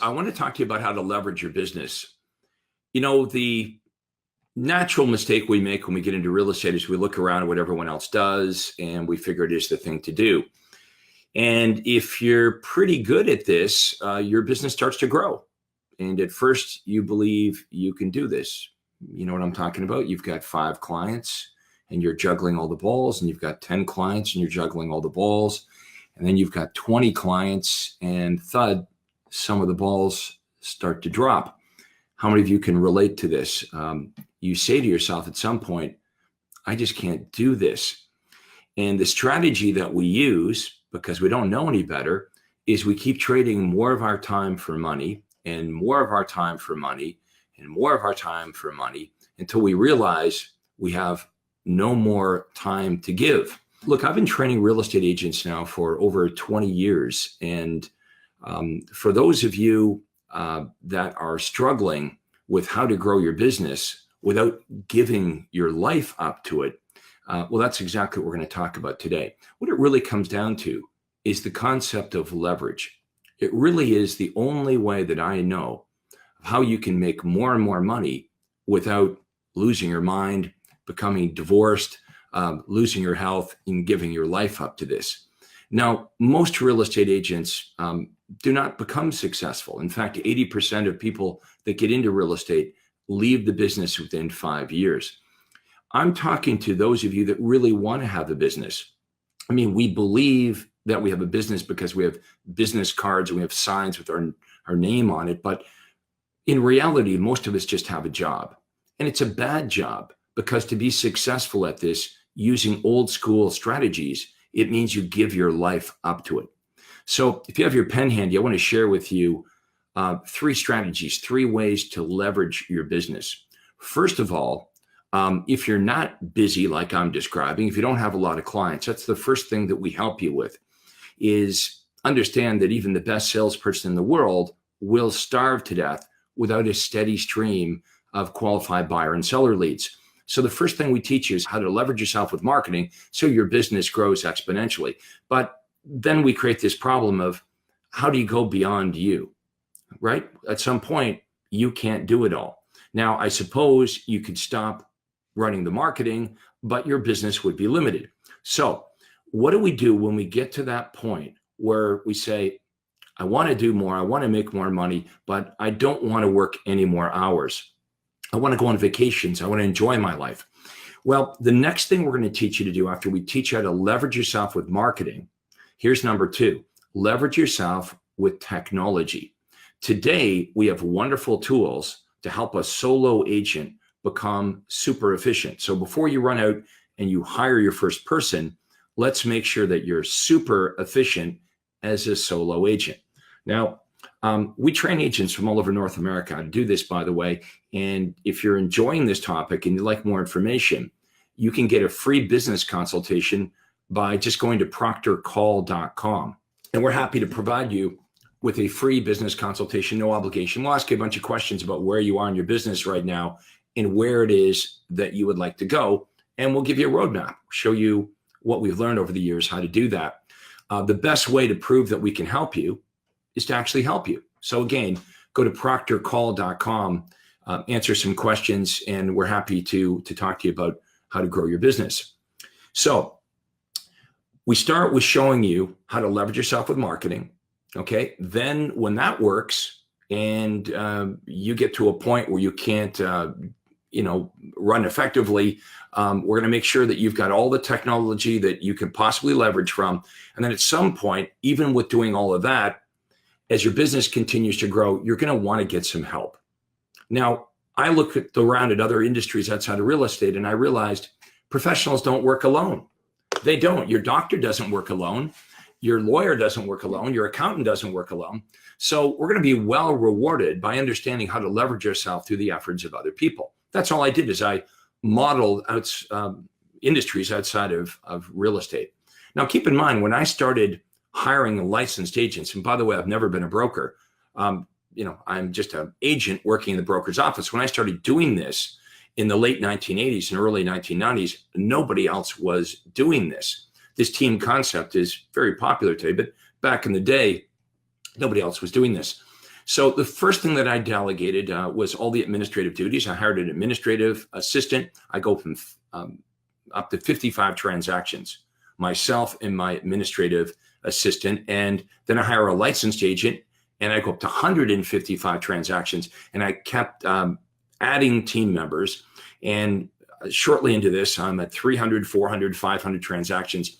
I want to talk to you about how to leverage your business. The natural mistake we make when we get into real estate is we look around at what everyone else does and we figure it is the thing to do. And if you're pretty good at this, your business starts to grow. And at first you believe you can do this. You know what I'm talking about? You've got 5 clients and you're juggling all the balls, and you've got 10 clients and you're juggling all the balls. And then you've got 20 clients and thud, some of the balls start to drop. How many of you can relate to this? You say to yourself at some point, I just can't do this. And the strategy that we use, because we don't know any better, is we keep trading more of our time for money and more of our time for money and more of our time for money until we realize we have no more time to give. Look, I've been training real estate agents now for over 20 years. And for those of you that are struggling with how to grow your business without giving your life up to it, well, that's exactly what we're going to talk about today. What it really comes down to is the concept of leverage. It really is the only way that I know of how you can make more and more money without losing your mind, becoming divorced, losing your health, and giving your life up to this. Now, most real estate agents do not become successful. In fact, 80% of people that get into real estate leave the business within 5 years. I'm talking to those of you that really want to have a business. I mean, we believe that we have a business because we have business cards and we have signs with our name on it. But in reality, most of us just have a job. And it's a bad job, because to be successful at this using old school strategies, it means you give your life up to it. So if you have your pen handy, I want to share with you 3 strategies, 3 ways to leverage your business. First of all, if you're not busy like I'm describing, if you don't have a lot of clients, that's the first thing that we help you with, is understand that even the best salesperson in the world will starve to death without a steady stream of qualified buyer and seller leads. So the first thing we teach you is how to leverage yourself with marketing so your business grows exponentially. But then we create this problem of, how do you go beyond you, right? At some point, you can't do it all. Now, I suppose you could stop running the marketing, but your business would be limited. So what do we do when we get to that point where we say, I want to do more, I want to make more money, but I don't want to work any more hours. I want to go on vacations. I want to enjoy my life. Well, the next thing we're going to teach you to do after we teach you how to leverage yourself with marketing, here's number 2, leverage yourself with technology. Today, we have wonderful tools to help a solo agent become super efficient. So before you run out and you hire your first person, let's make sure that you're super efficient as a solo agent. Now, we train agents from all over North America to do this, by the way. And if you're enjoying this topic and you'd like more information, you can get a free business consultation by just going to proctorcall.com. And we're happy to provide you with a free business consultation, no obligation. We'll ask you a bunch of questions about where you are in your business right now and where it is that you would like to go. And we'll give you a roadmap, show you what we've learned over the years, how to do that. The best way to prove that we can help you is to actually help you. So again, go to proctorcall.com, answer some questions, and we're happy to talk to you about how to grow your business. So we start with showing you how to leverage yourself with marketing. Okay. Then when that works and you get to a point where you can't, run effectively, we're going to make sure that you've got all the technology that you can possibly leverage from. And then at some point, even with doing all of that, as your business continues to grow, you're going to want to get some help. Now, I look around at other industries outside of real estate, and I realized professionals don't work alone. They don't. Your doctor doesn't work alone. Your lawyer doesn't work alone. Your accountant doesn't work alone. So we're going to be well rewarded by understanding how to leverage yourself through the efforts of other people. That's all I did, is I modeled out industries outside of real estate. Now, keep in mind, when I started hiring licensed agents, and by the way, I've never been a broker. I'm just an agent working in the broker's office. When I started doing this in the late 1980s and early 1990s, nobody else was doing this. This team concept is very popular today, but back in the day, nobody else was doing this. So the first thing that I delegated was all the administrative duties. I hired an administrative assistant. I go from up to 55 transactions, myself and my administrative assistant. And then I hire a licensed agent and I go up to 155 transactions. And I kept adding team members. And shortly into this, I'm at 300, 400, 500 transactions.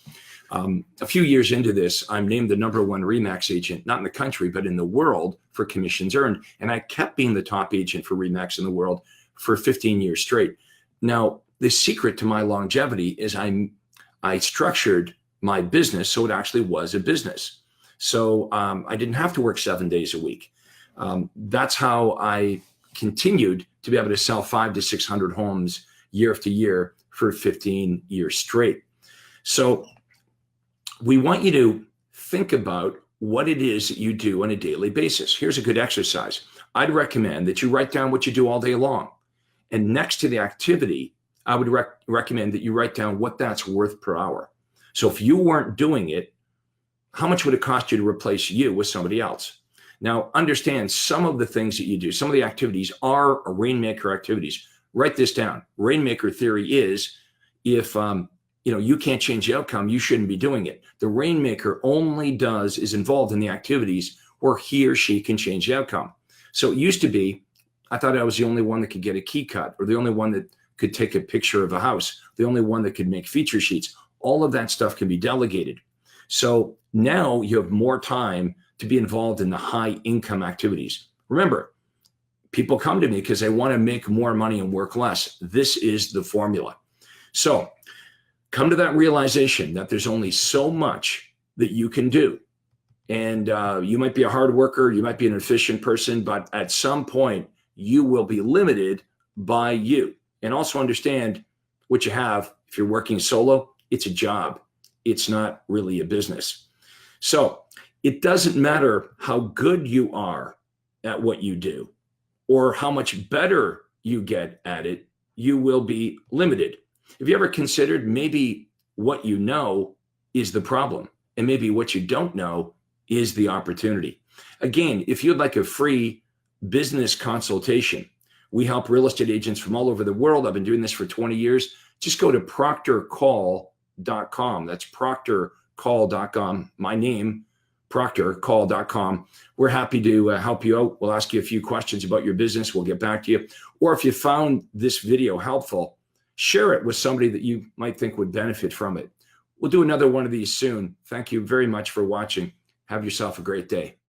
A few years into this, I'm named the #1 RE/MAX agent, not in the country, but in the world for commissions earned. And I kept being the top agent for RE/MAX in the world for 15 years straight. Now, the secret to my longevity is I structured my business so it actually was a business. So I didn't have to work 7 days a week. That's how I continued to be able to sell 500 to 600 homes year after year for 15 years straight. So we want you to think about what it is that you do on a daily basis. Here's a good exercise. I'd recommend that you write down what you do all day long. And next to the activity, I would recommend that you write down what that's worth per hour. So if you weren't doing it, how much would it cost you to replace you with somebody else? Now, understand some of the things that you do, some of the activities are rainmaker activities. Write this down. Rainmaker theory is if you can't change the outcome, you shouldn't be doing it. The rainmaker only is involved in the activities where he or she can change the outcome. So it used to be, I thought I was the only one that could get a key cut, or the only one that could take a picture of a house, the only one that could make feature sheets. All of that stuff can be delegated. So now you have more time to be involved in the high income activities. Remember, people come to me because they want to make more money and work less. This is the formula. So come to that realization that there's only so much that you can do. And you might be a hard worker, you might be an efficient person, but at some point you will be limited by you. And also understand what you have. If you're working solo, it's a job. It's not really a business. So it doesn't matter how good you are at what you do or how much better you get at it, you will be limited. Have you ever considered maybe what you know is the problem and maybe what you don't know is the opportunity? Again, if you'd like a free business consultation, we help real estate agents from all over the world. I've been doing this for 20 years. Just go to proctorcall.com. That's proctorcall.com. My name, proctorcall.com. We're happy to help you out. We'll ask you a few questions about your business. We'll get back to you. Or if you found this video helpful, share it with somebody that you might think would benefit from it. We'll do another one of these soon. Thank you very much for watching. Have yourself a great day.